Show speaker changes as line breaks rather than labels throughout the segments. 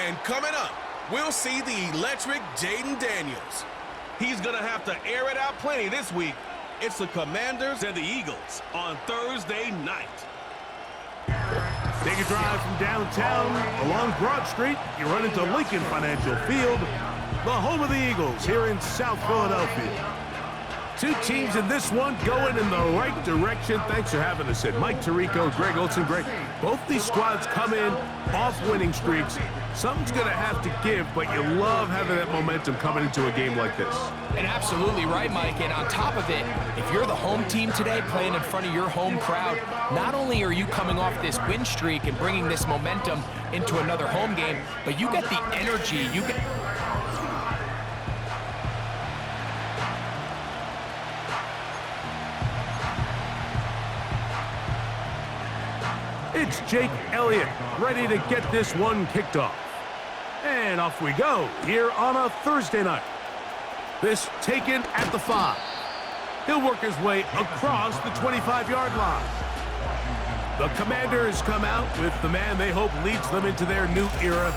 And coming up, we'll see the electric Jaden Daniels. He's going to have to air it out plenty this week. It's the Commanders and the Eagles on Thursday night.
Take a drive from downtown along Broad Street. You run into Lincoln Financial Field, the home of the Eagles here in South Philadelphia. Two teams in this one going in the right direction. Thanks for having us in. Mike Tirico, Greg Olson. Greg, both these squads come in off winning streaks. Something's going to have to give, but you love having that momentum coming into a game like this.
And absolutely right, Mike. And on top of it, if you're the home team today playing in front of your home crowd, not only are you coming off this win streak and bringing this momentum into another home game, but you get the energy. You get...
It's Jake Elliott ready to get this one kicked off. And off we go here on a Thursday night. This taken at the 5. He'll work his way across the 25-yard line. The Commanders come out with the man they hope leads them into their new era.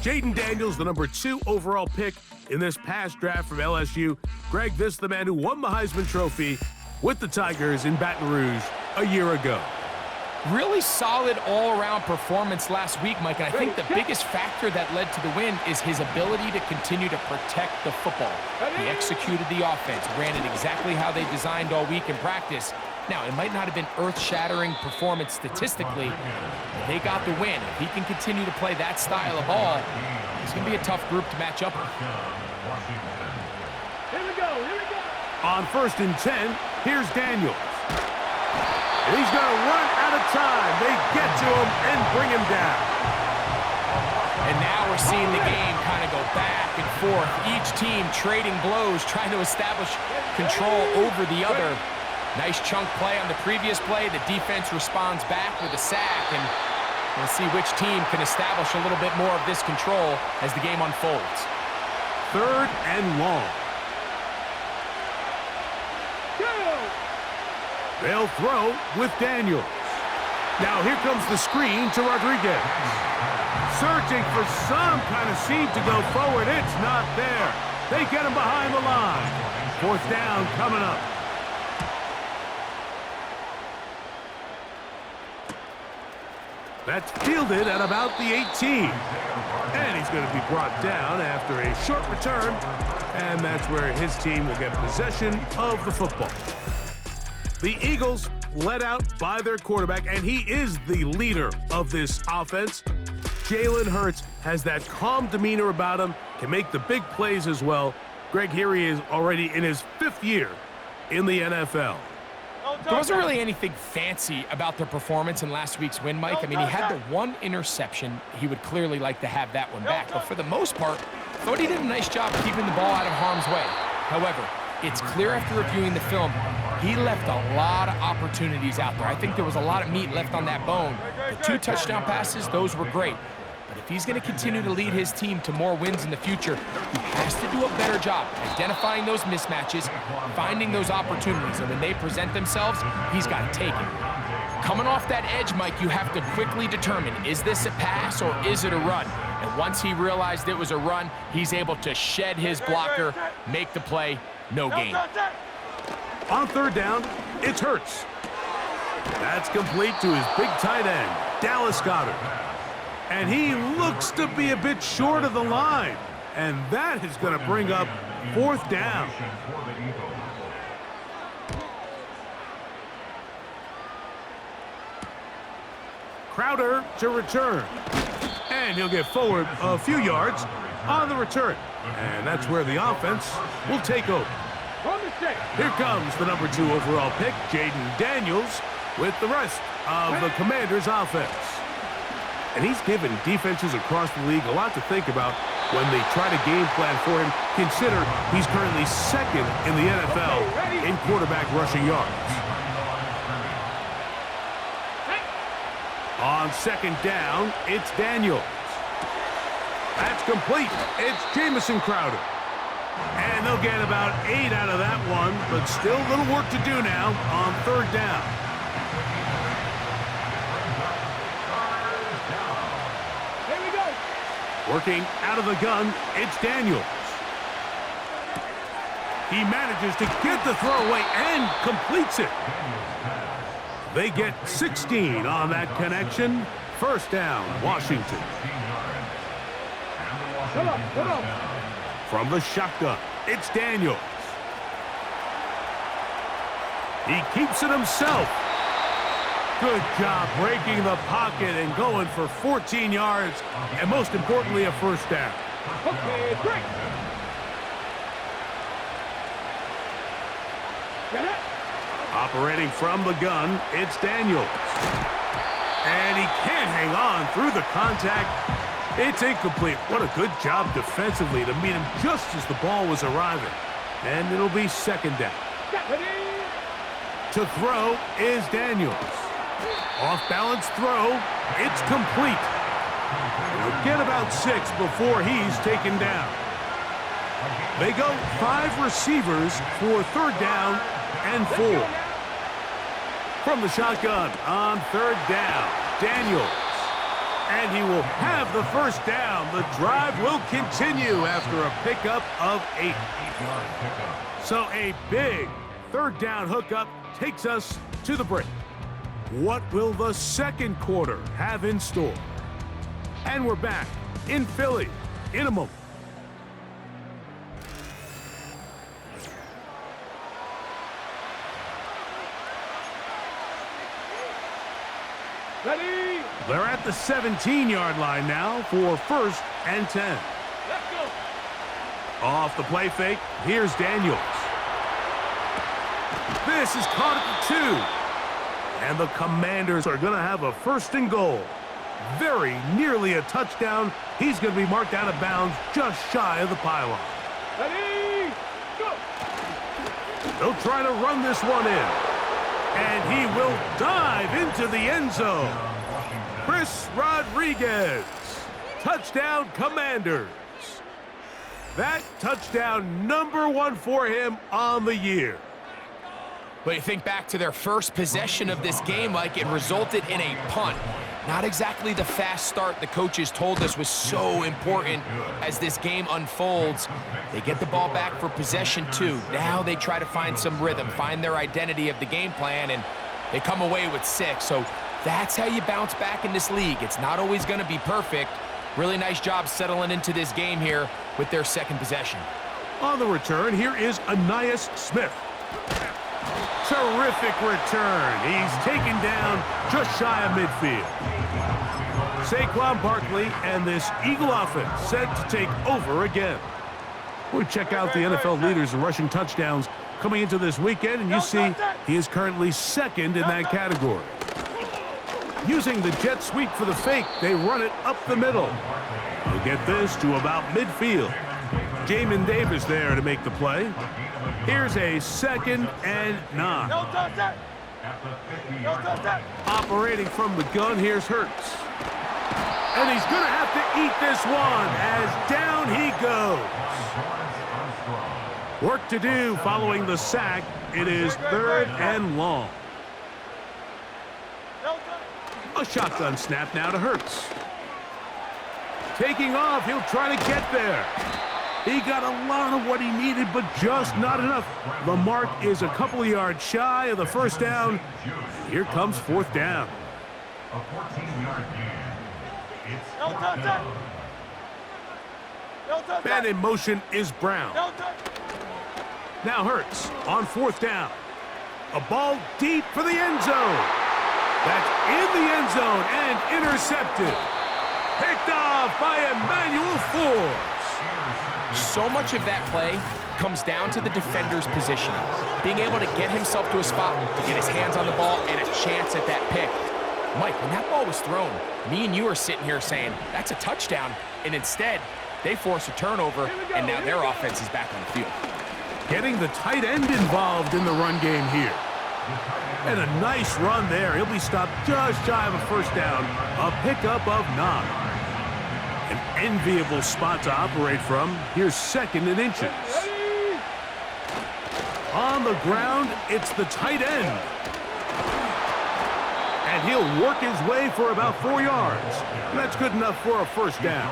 Jaden Daniels, the number 2 overall pick in this past draft from LSU. Greg, this is the man who won the Heisman Trophy with the Tigers in Baton Rouge a year ago.
Really solid all-around performance last week, Mike, and I think the biggest factor that led to the win is his ability to continue to protect the football. He executed the offense, ran it exactly how they designed all week in practice. Now, it might not have been earth-shattering performance statistically, but they got the win. If he can continue to play that style of ball, it's going to be a tough group to match up with.
Here we go.
On 1st and 10, here's Daniels. And he's going to run out of time. They get to him and bring him down.
And now we're seeing the game kind of go back and forth. Each team trading blows, trying to establish control over the other. Nice chunk play on the previous play. The defense responds back with a sack, and we'll see which team can establish a little bit more of this control as the game unfolds.
3rd and long. They'll throw with Daniels. Now here comes the screen to Rodriguez. Searching for some kind of seam to go forward. It's not there. They get him behind the line. 4th down coming up. That's fielded at about the 18. And he's going to be brought down after a short return. And that's where his team will get possession of the football. The Eagles led out by their quarterback, and he is the leader of this offense. Jalen Hurts has that calm demeanor about him, can make the big plays as well. Greg, here he is already in his 5th year in the NFL.
There wasn't really anything fancy about their performance in last week's win, Mike. I mean, he had the one interception. He would clearly like to have that one back. But for the most part, I thought he did a nice job keeping the ball out of harm's way. However, it's clear after reviewing the film, he left a lot of opportunities out there. I think there was a lot of meat left on that bone. The 2 touchdown passes, those were great. But if he's going to continue to lead his team to more wins in the future, he has to do a better job identifying those mismatches, finding those opportunities, and when they present themselves, he's got to take it. Coming off that edge, Mike, you have to quickly determine, is this a pass or is it a run? And once he realized it was a run, he's able to shed his blocker, make the play, no gain.
On 3rd down, it's Hurts. That's complete to his big tight end, Dallas Goedert. And he looks to be a bit short of the line. And that is going to bring up 4th down. Crowder to return. And he'll get forward a few yards on the return. And that's where the offense will take over. Here comes the number 2 overall pick, Jaden Daniels, with the rest of the Commanders' offense. And he's given defenses across the league a lot to think about when they try to game plan for him. Consider he's currently 2nd in the NFL in quarterback rushing yards. On 2nd down, it's Daniels. That's complete. It's Jamison Crowder. And they'll get about 8 out of that one, but still a little work to do now on 3rd down. Working out of the gun, it's Daniels. He manages to get the throw away and completes it. They get 16 on that connection. First down, Washington. From the shotgun, it's Daniels. He keeps it himself. Good job breaking the pocket and going for 14 yards, and most importantly, a first down.
Okay, great.
Operating from the gun, it's Daniels. And he can't hang on through the contact. It's incomplete. What a good job defensively to meet him just as the ball was arriving. And it'll be second down. To throw is Daniels. Off-balance throw, it's complete. He'll get about 6 before he's taken down. They go 5 receivers for third down and 4. From the shotgun on third down, Daniels. And he will have the first down. The drive will continue after a pickup of 8. So a big third down hookup takes us to the break. What will the second quarter have in store? And we're back in Philly in a moment.
Ready?
They're at the 17-yard line now for first and 10.
Let's go.
Off the play fake, here's Daniels. This is caught at the 2. And the Commanders are going to have a first and goal. Very nearly a touchdown. He's going to be marked out of bounds just shy of the pylon.
Ready? Go.
They'll try to run this one in. And he will dive into the end zone. Chris Rodriguez. Touchdown, Commanders. That touchdown number 1 for him on the year.
But you think back to their first possession of this game, like it resulted in a punt. Not exactly the fast start the coaches told us was so important as this game unfolds. They get the ball back for possession 2. Now they try to find some rhythm, find their identity of the game plan, and they come away with 6. So that's how you bounce back in this league. It's not always going to be perfect. Really nice job settling into this game here with their second possession.
On the return, here is Ainias Smith. Terrific return. He's taken down just shy of midfield. Saquon Barkley and this Eagle offense set to take over again. We check out the NFL leaders in rushing touchdowns coming into this weekend, and you see he is currently second in that category. Using the jet sweep for the fake, they run it up the middle. They'll get this to about midfield. Jamin Davis there to make the play. Here's a second and 9.
No touchdown. No touchdown.
Operating from the gun, here's Hurts. And he's going to have to eat this one as down he goes. Work to do following the sack. It is third and long. A shotgun snap now to Hurts. Taking off, he'll try to get there. He got a lot of what he needed, but just not enough. The mark is a couple of yards shy of the first down. Here comes fourth down.
No touchdown. No touchdown.
Man in motion is Brown.
No touchdown.
Now Hurts on fourth down. A ball deep for the end zone. That's in the end zone and intercepted. Picked off by Emmanuel Forbes.
So much of that play comes down to the defender's positioning. Being able to get himself to a spot, to get his hands on the ball, and a chance at that pick. Mike, when that ball was thrown, me and you are sitting here saying, that's a touchdown, and instead, they force a turnover, and now their offense is back on the field.
Getting the tight end involved in the run game here. And a nice run there. He'll be stopped just shy of a first down. A pickup of 9. An enviable spot to operate from. Here's second and inches. On the ground, it's the tight end. And he'll work his way for about 4 yards. And that's good enough for a first down.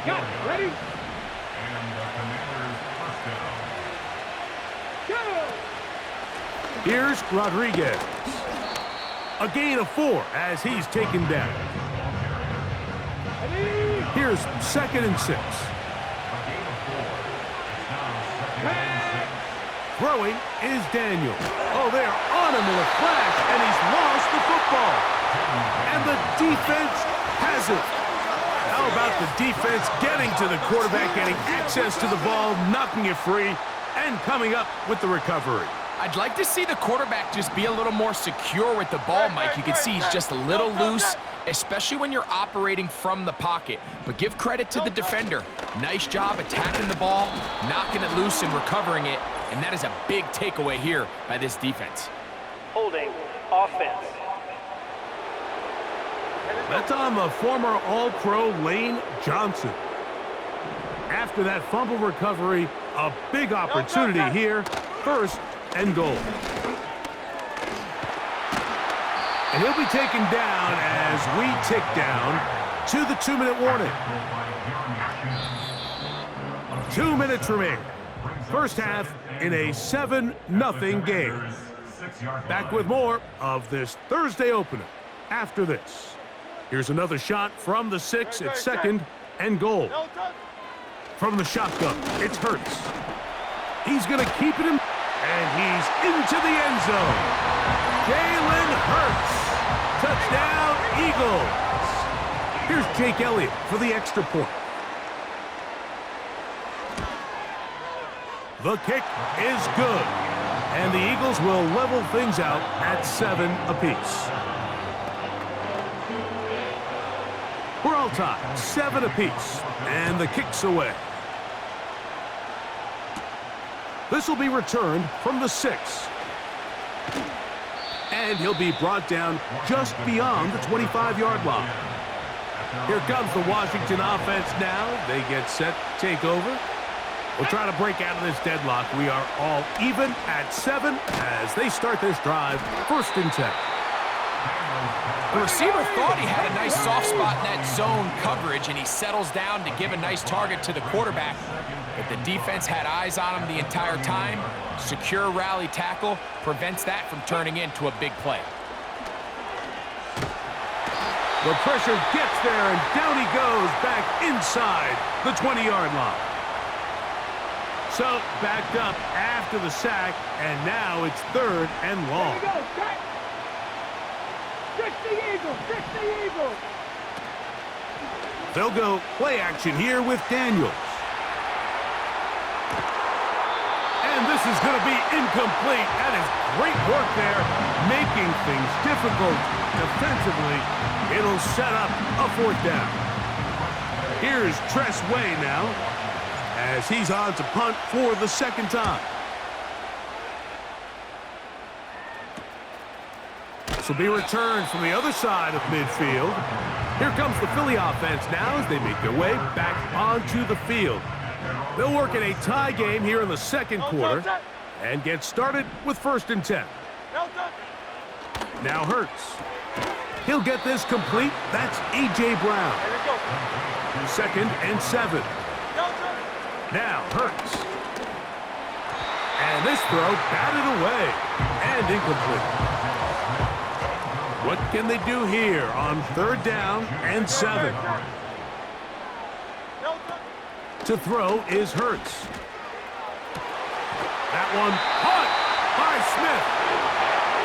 Got it. Ready?
And the Commanders' first down.
Go!
Here's Rodriguez. A gain of 4 as he's taken down.
Ready?
Here's 2nd and 6.
A gain of 4. It's now 2nd and 6.
Throwing is Daniel. Oh, they're on him in a flash, and he's lost the football. And the defense has it. How about the defense getting to the quarterback, getting access to the ball, knocking it free, and coming up with the recovery?
I'd like to see the quarterback just be a little more secure with the ball, Mike. You can see he's just a little loose, especially when you're operating from the pocket. But give credit to the defender. Nice job attacking the ball, knocking it loose and recovering it. And that is a big takeaway here by this defense.
Holding offense.
That's on the former All-Pro Lane Johnson. After that fumble recovery, a big opportunity here. 1st and goal. And he'll be taken down as we tick down to the 2-minute warning. 2 minutes remain. First half in a 7-0 game. Back with more of this Thursday opener after this. Here's another shot from the 6 at 2nd and goal. From the shotgun, it's Hurts. He's going to keep it in, and he's into the end zone. Jalen Hurts. Touchdown, Eagles. Here's Jake Elliott for the extra point. The kick is good, and the Eagles will level things out at 7 apiece. We're all tied, 7 apiece, and the kick's away. This will be returned from the 6. And he'll be brought down just beyond the 25-yard line. Here comes the Washington offense now. They get set to take over. We'll try to break out of this deadlock. We are all even at 7 as they start this drive. 1st and 10.
The receiver thought he had a nice soft spot in that zone coverage, and he settles down to give a nice target to the quarterback. But the defense had eyes on him the entire time. Secure rally tackle prevents that from turning into a big play.
The pressure gets there, and down he goes back inside the 20-yard line. So backed up after the sack, and now it's 3rd and long.
Here we go. Cut. Fix the Eagles. Fix the Eagles.
They'll go play action here with Daniels. And this is going to be incomplete. That is great work there, making things difficult defensively. It'll set up a 4th down. Here's Tress Way now, as he's on to punt for the 2nd time. This will be returned from the other side of midfield. Here comes the Philly offense now as they make their way back onto the field. They'll work in a tie game here in the 2nd quarter and get started with 1st and 10. Now Hurts. He'll get this complete. That's A.J. Brown. 2nd and 7. Now Hurts. And this throw batted away and incomplete. What can they do here on 3rd down and 7? To throw is Hurts. That one caught by Smith.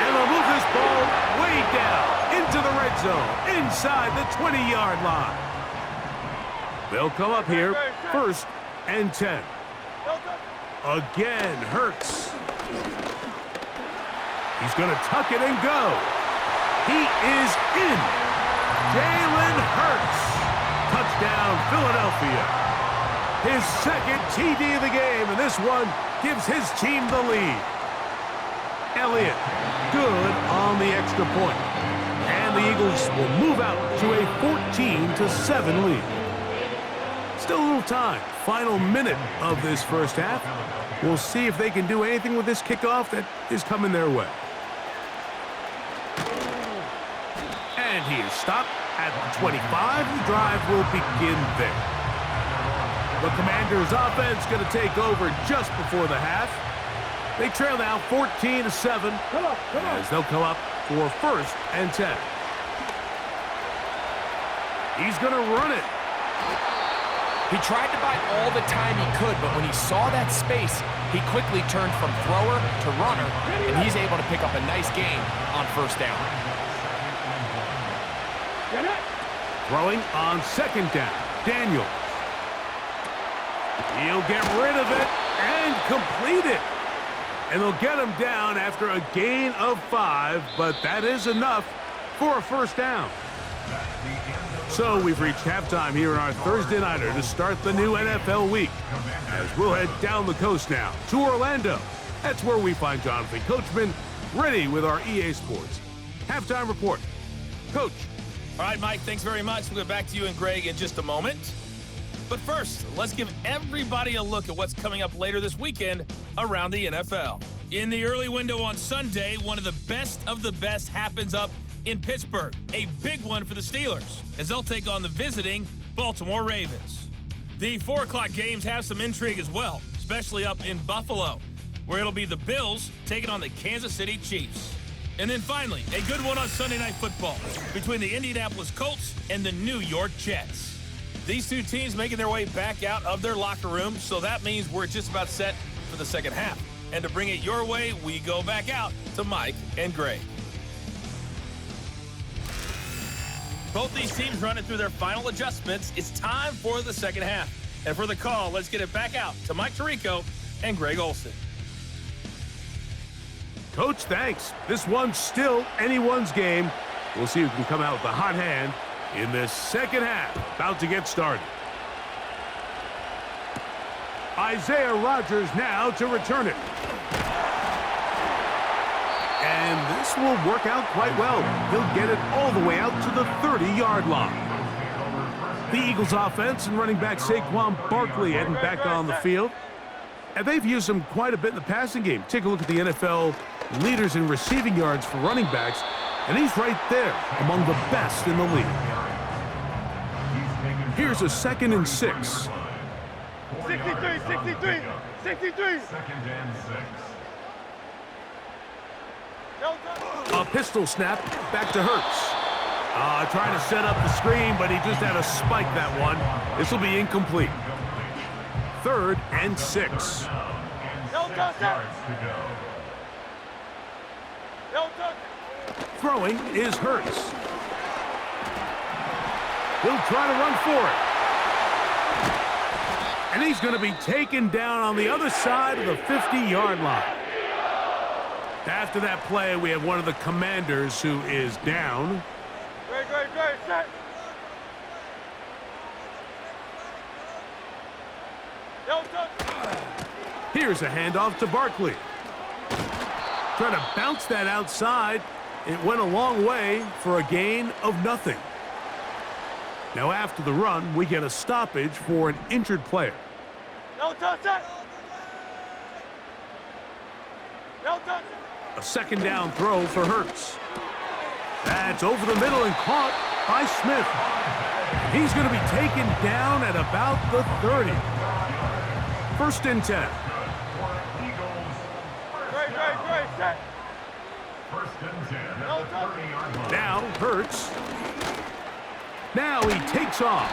And they'll move this ball way down into the red zone, inside the 20-yard line. They'll come up here, 1st and 10. Again, Hurts. He's going to tuck it and go. He is in. Jalen Hurts. Touchdown, Philadelphia. His 2nd TD of the game, and this one gives his team the lead. Elliott, good on the extra point. And the Eagles will move out to a 14-7 lead. Still a little time. Final minute of this first half. We'll see if they can do anything with this kickoff that is coming their way. And he is stopped at the 25. The drive will begin there. The Commanders' offense going to take over just before the half. They trail now 14-7 as they'll come up for 1st and 10. He's going to run it.
He tried to buy all the time he could, but when he saw that space, he quickly turned from thrower to runner, and he's able to pick up a nice gain on 1st down.
Throwing on 2nd down, Daniels. He'll get rid of it and complete it. And they'll get him down after a gain of 5, but that is enough for a 1st down. So we've reached halftime here in our Thursday Nighter to start the new NFL week, as we'll head down the coast now to Orlando. That's where we find Jonathan Coachman ready with our EA Sports halftime report. Coach.
All right, Mike, thanks very much. We'll get back to you and Greg in just a moment. But first, let's give everybody a look at what's coming up later this weekend around the NFL. In the early window on Sunday, one of the best happens up in Pittsburgh. A big one for the Steelers, as they'll take on the visiting Baltimore Ravens. The 4 o'clock games have some intrigue as well, especially up in Buffalo, where it'll be the Bills taking on the Kansas City Chiefs. And then finally, a good one on Sunday Night Football between the Indianapolis Colts and the New York Jets. These two teams making their way back out of their locker room, so that means we're just about set for the second half. And to bring it your way, we go back out to Mike and Greg. Both these teams running through their final adjustments. It's time for the second half. And for the call, let's get it back out to Mike Tirico and Greg Olson.
Coach, thanks. This one's still anyone's game. We'll see who can come out with the hot hand in this second half. About to get started. Isaiah Rodgers now to return it. And this will work out quite well. He'll get it all the way out to the 30-yard line. The Eagles offense and running back Saquon Barkley heading back on the field. And they've used him quite a bit in the passing game. Take a look at the NFL leaders in receiving yards for running backs, and he's right there among the best in the league. Here's a 2nd and 6.
63, 63, 63.
2nd and 6.
A pistol snap back to Hurts. Trying to set up the screen, but he just had to spike that one. This will be incomplete. 3rd and 6. Throwing is Hurts. He'll try to run for it. And he's going to be taken down on the other side of the 50-yard line. After that play, we have one of the Commanders who is down.
Great, set.
Here's a handoff to Barkley. Trying to bounce that outside. It went a long way for a gain of nothing. Now after the run, we get a stoppage for an injured player. A 2nd down throw for Hurts. That's over the middle and caught by Smith. He's going to be taken down at about the 30. 1st and 10.
Great, set.
1st and 10 at the 30-yard line.
Now Hurts. Now he takes off.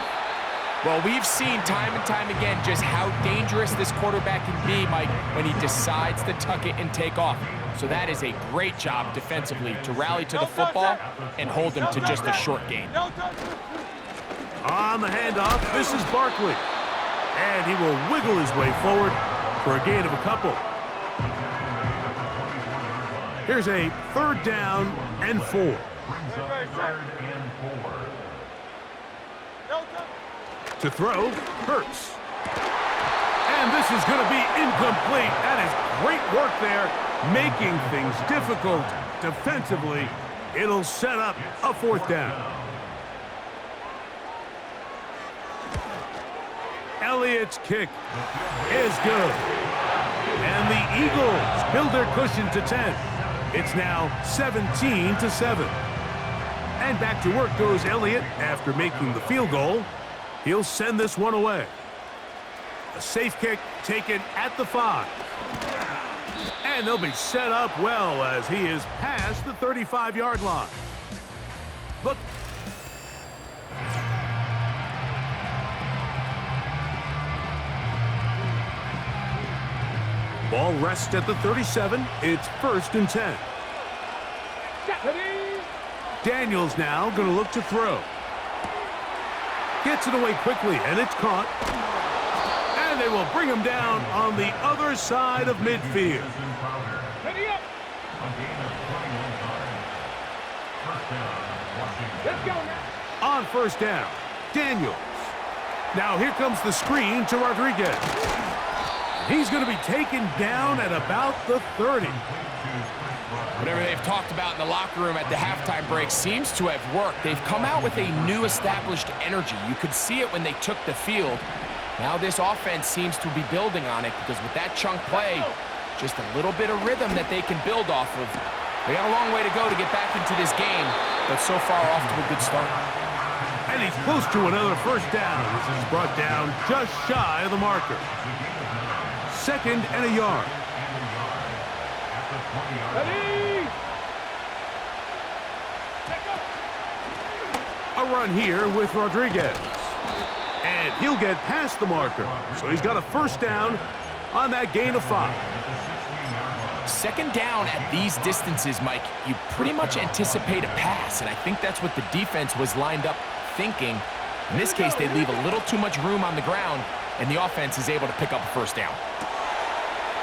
Well, we've seen time and time again just how dangerous this quarterback can be, Mike, when he decides to tuck it and take off. So that is a great job defensively to rally to the football and hold him to just a short gain.
On the handoff, this is Barkley. And he will wiggle his way forward for a gain of a couple. Here's a 3rd down and 4. To throw, Hurts. And this is going to be incomplete. That is great work there, making things difficult defensively. It'll set up a 4th down. Elliott's kick is good. And the Eagles build their cushion to 10. It's now 17-7. And back to work goes Elliott after making the field goal. He'll send this one away. A safe kick taken at the 5. And they'll be set up well as he is past the 35-yard line. Look. Ball rests at the 37. It's 1st and 10. Daniels now going to look to throw. Gets it away quickly, and it's caught. And they will bring him down on the other side of midfield.
Ready up. Let's go now.
On 1st down, Daniels. Now here comes the screen to Rodriguez. He's going to be taken down at about the 30.
Whatever they've talked about in the locker room at the halftime break seems to have worked. They've come out with a new established energy. You could see it when they took the field. Now this offense seems to be building on it because with that chunk play, just a little bit of rhythm that they can build off of. They got a long way to go to get back into this game, but so far off to a good start.
And he's close to another 1st down. This is brought down just shy of the marker. 2nd and a yard.
Ready.
A run here with Rodriguez. And he'll get past the marker. So he's got a 1st down on that gain of 5.
2nd down at these distances, Mike, you pretty much anticipate a pass, and I think that's what the defense was lined up thinking. In this case, they leave a little too much room on the ground, and the offense is able to pick up a 1st down.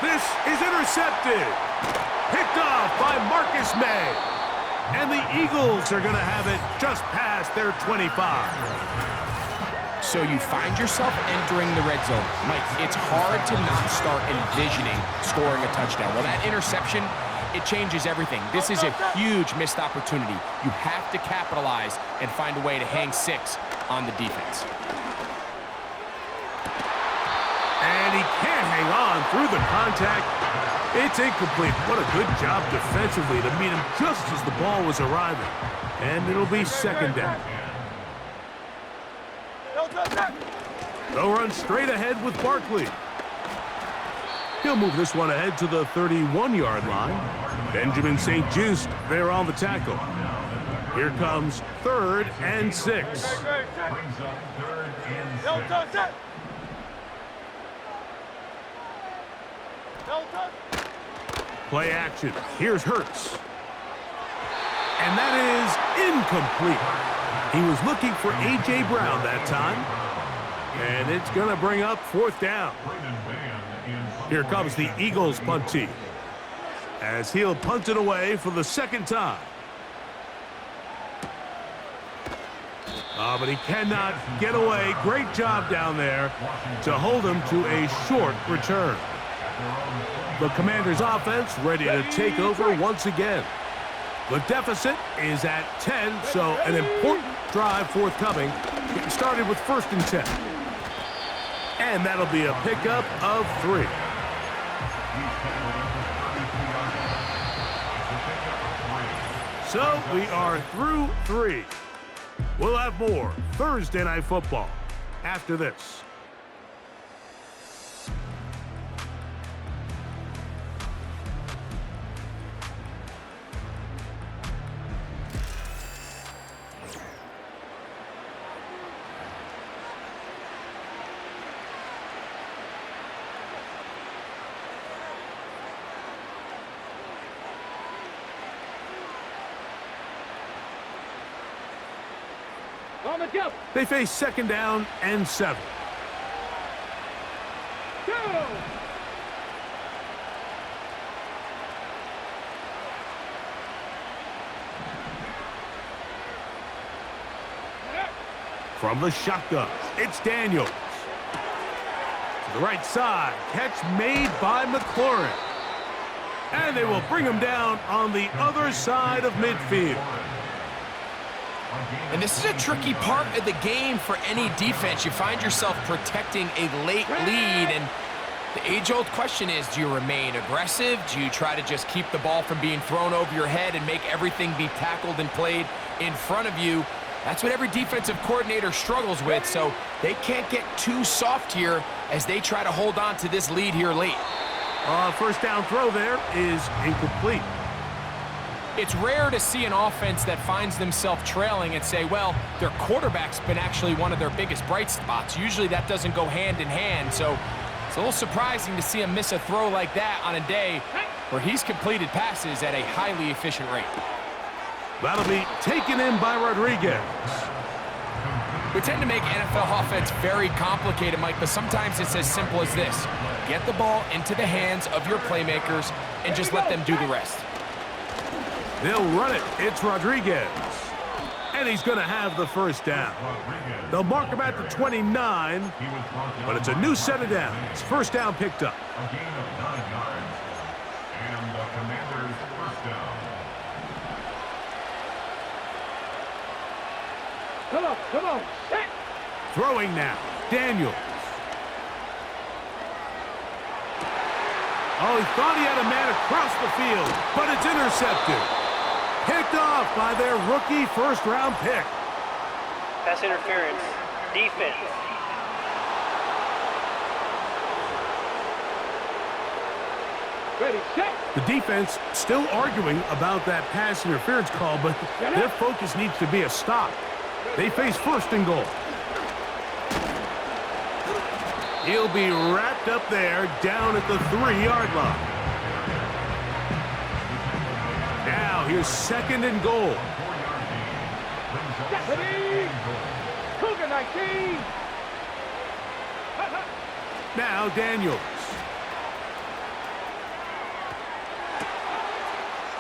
This is intercepted. Picked off by Marcus May. And the Eagles are going to have it just past their 25.
So you find yourself entering the red zone. Mike, it's hard to not start envisioning scoring a touchdown. Well, that interception, it changes everything. This is a huge missed opportunity. You have to capitalize and find a way to hang 6 on the defense.
And he can't hang on through the contact. It's incomplete. What a good job defensively to meet him just as the ball was arriving. And it'll be 2nd down. They'll run straight ahead with Barkley. He'll move this one ahead to the 31-yard line. Benjamin St. Just there on the tackle. Here comes 3rd and 6. Play action. Here's Hurts. And that is incomplete. He was looking for A.J. Brown that time. And it's going to bring up 4th down. Here comes the Eagles punt team, as he'll punt it away for the 2nd time. But he cannot get away. Great job down there to hold him to a short return. The Commanders' offense ready to take over once again. The deficit is at 10, so an important drive forthcoming. Getting started with 1st and 10. And that'll be a pickup of 3. So we are through 3. We'll have more Thursday Night Football after this. They face 2nd down and 7.
Go!
From the shotgun, it's Daniels. To the right side, catch made by McLaurin. And they will bring him down on the other side of midfield.
And this is a tricky part of the game for any defense. You find yourself protecting a late lead, and the age-old question is, do you remain aggressive? Do you try to just keep the ball from being thrown over your head and make everything be tackled and played in front of you? That's what every defensive coordinator struggles with, so they can't get too soft here as they try to hold on to this lead here late.
First down throw there is incomplete.
It's rare to see an offense that finds themselves trailing and say, well, their quarterback's been actually one of their biggest bright spots. Usually that doesn't go hand in hand, so it's a little surprising to see him miss a throw like that on a day where he's completed passes at a highly efficient rate.
That'll be taken in by Rodriguez.
We tend to make NFL offense very complicated, Mike, but sometimes it's as simple as this. Get the ball into the hands of your playmakers and just let them do the rest.
They'll run it. It's Rodriguez. And he's going to have the first down. They'll mark him at the 29, but it's a new set of downs. First down picked up.
A gain of 9 yards. And the Commanders' first down.
Come on, set.
Throwing now, Daniels. Oh, he thought he had a man across the field, but it's intercepted. Picked off by their rookie first-round pick.
Pass interference. Defense.
Ready, set.
The defense still arguing about that pass interference call, but their focus needs to be a stop. They face first and goal. He'll be wrapped up there down at the 3-yard line. Now here's second and goal.
Ready. Cougar 19.
Now Daniels.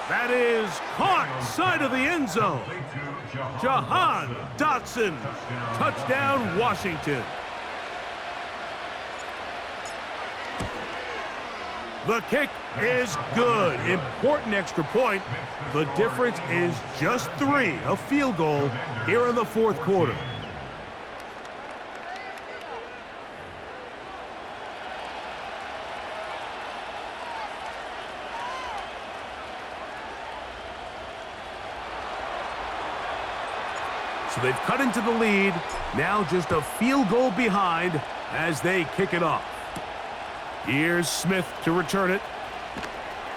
That is caught side of the end zone. Jahan Dotson. Touchdown, Washington. The kick is good. Important extra point. The difference is just 3, a field goal here in the fourth quarter. So they've cut into the lead. Now just a field goal behind as they kick it off. Here's Smith to return it.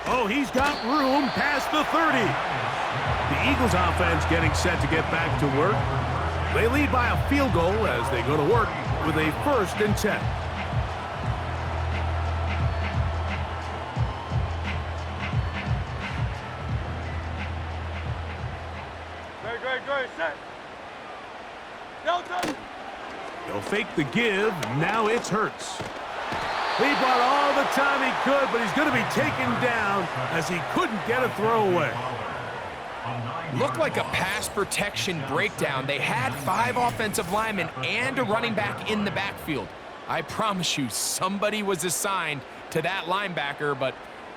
Oh, he's got room past the 30. The Eagles offense getting set to get back to work. They lead by a field goal as they go to work with a 1st and 10.
Great, set. Delta.
They'll fake the give. Now it's Hurts. He bought all the time he could, but he's going to be taken down as he couldn't get a throwaway.
Looked like a pass protection breakdown. They had 5 offensive linemen and a running back in the backfield. I promise you, somebody was assigned to that linebacker, but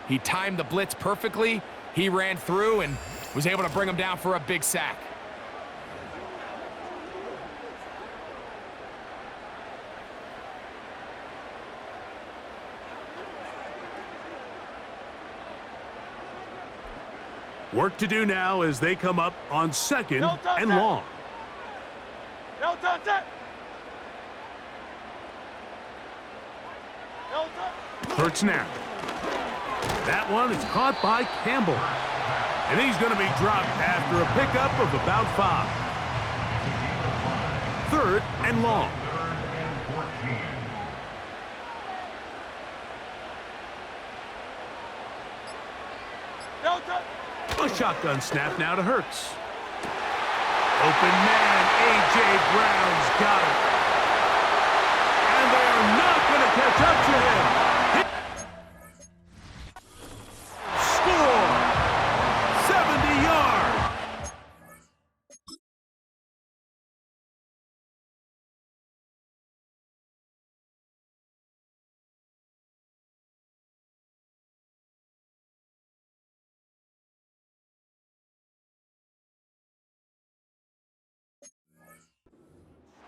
he timed the blitz perfectly. He ran through and was able to bring him down for a big sack.
Work to do now as they come up on 2nd and long.
Delta, set.
Hurts now. That one is caught by Campbell. And he's going to be dropped after a pickup of about 5. 3rd and long.
Delta.
A shotgun snap now to Hurts. Open man, A.J. Brown's got it. And they're not going to catch up to him. Score! 70 yards.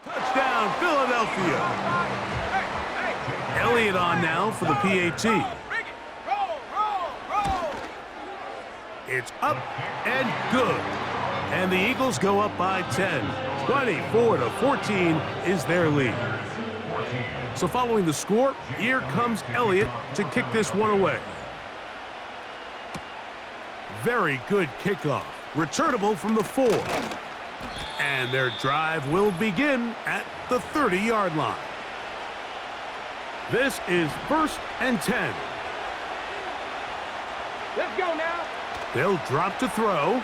Touchdown, Philadelphia. Elliott on now for the PAT. It's up and good. And the Eagles go up by 10. 24-14 is their lead. So following the score, here comes Elliott to kick this one away. Very good kickoff. Returnable from the 4. And their drive will begin at the 30-yard line. This is 1st and 10.
Let's go now.
They'll drop to throw.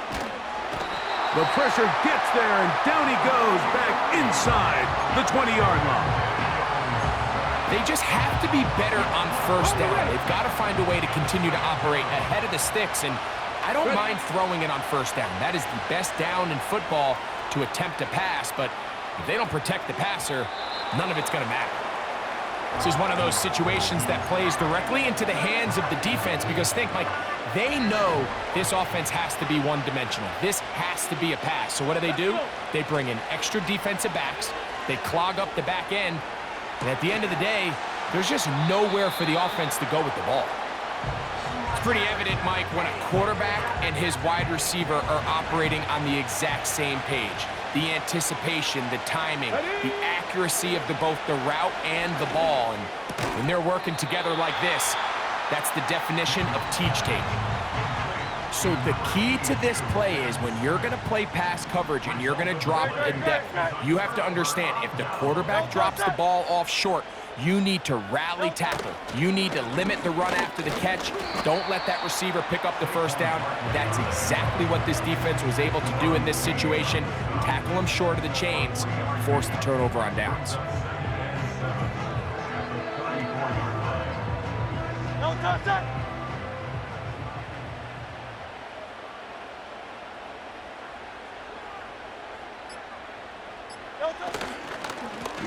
The pressure gets there, and down he goes back inside the 20-yard line.
They just have to be better on first down. They've got to find a way to continue to operate ahead of the sticks, and I don't mind throwing it on first down. That is the best down in football to attempt a pass, but if they don't protect the passer, none of it's going to matter. This is one of those situations that plays directly into the hands of the defense because think, Mike, they know this offense has to be one-dimensional. This has to be a pass. So what do? They bring in extra defensive backs. They clog up the back end. And at the end of the day, there's just nowhere for the offense to go with the ball. It's pretty evident, Mike, when a quarterback and his wide receiver are operating on the exact same page. The anticipation, the timing, the accuracy of both the route and the ball. And when they're working together like this, that's the definition of teach tape. So the key to this play is when you're going to play pass coverage and you're going to drop in depth, you have to understand if the quarterback drops the ball off short, you need to rally tackle. You need to limit the run after the catch. Don't let that receiver pick up the first down. That's exactly what this defense was able to do in this situation. Tackle them short of the chains, force the turnover on downs.
Don't touch that.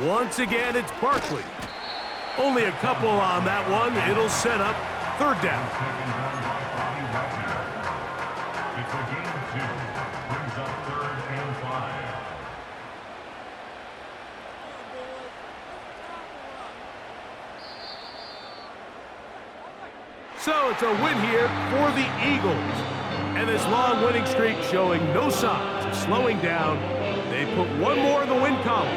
Once again, it's Barkley. Only a couple on that one. It'll set up 3rd down.
It's a gain of 2. Brings up 3rd and 5.
So it's a win here for the Eagles. And this long winning streak showing no signs of slowing down. They put one more in the win column.